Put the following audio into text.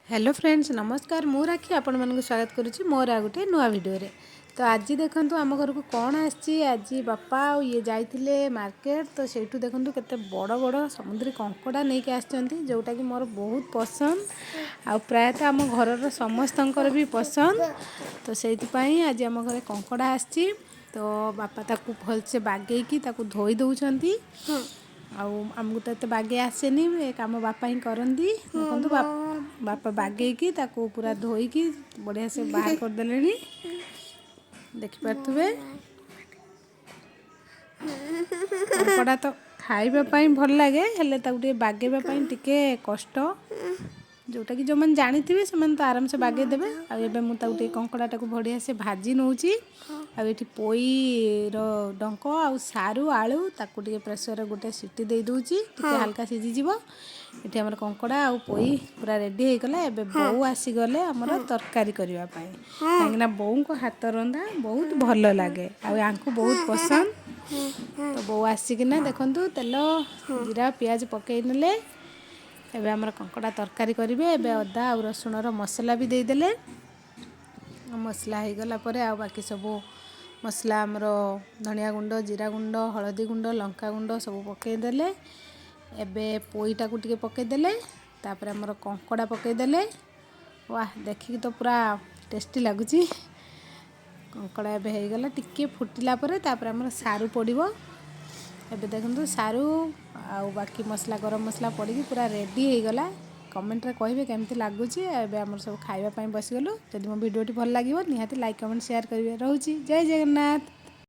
Hello friends नमस्कार मु राखी आपण मानक स्वागत करुच्ची मोर आ गोटे नुआ वीडियो रे। तो आज देखंतु आम घर को कौन आसी आज बापा ये जाइतिले मार्केट तो सेठू देखंतु केते बड़ बड़ समुद्री कंकड़ा नहीं के आछंती जोटा कि मोर बहुत पसंद आ प्रायतः आम घर समस्तंकर भी पसंद। तो सेति पई आज आम घर कंकड़ा आसी तो बापा ताकू भल से बागेकी ताकू धोई दउछंती। आमको तो बागे आसेनी काम बापा ही करती देखो बापा बागेकी ताकू पूरा धोईकी बढ़िया से बाहर कर देले देखिपे कंकड़ा तो खाइबा भल लगे हेले ताकू बागेबा टिके कष्ट जोटा कि जो मैंने जानी थे से तो आराम से बागे देवे आबे मुझे कंकड़ा टाक बढ़िया से भाजी नौची आठी पोई डंक आ सारू आलू ताकू टे प्रेसर गोटे सीटी दे दूची हल्का सीझीज ये आम कंकड़ा आ पोई पूरा रेडी हो गला। एबे बोऊ आसीगले आमर तरकारी करने कहीं बोऊ को हाथ रंधा बहुत भल लगे आंकु बहुत पसंद। तो बोऊ आसिकिना देखंतु तेल जीरा पियाज पकई नेले एबे हमर कंकड़ा तरकारी करेंगे। एबे अदा और रसुण मसला भी देदेले मसला हो गला परे आ बाकी सब मसला हमर धनिया गुंड जीरा गुंड हलदी गुंड लंका गुंड सब पकईदेले। एबे पोईटा को टिके पकईदेले तापर हमर कंकड़ा पकईदेले वाह देखिक तो पूरा टेस्टी लगुच कंकड़ा एबे हो गला टिके फुटिला परे तापर हमर सारू पड़िबो। एबे देखंतु सारू आ बाकी मसला गरम मसला पड़ी पूरा रेडी हो गला। कमेंट रे कहिबे केमती लागुची। एबे हमर सब खाइबा पई बसिगलु। जदि मो वीडियोटी भल लागिवो निहाती लाइक कमेंट शेयर करिवे। रहूची जय जगन्नाथ।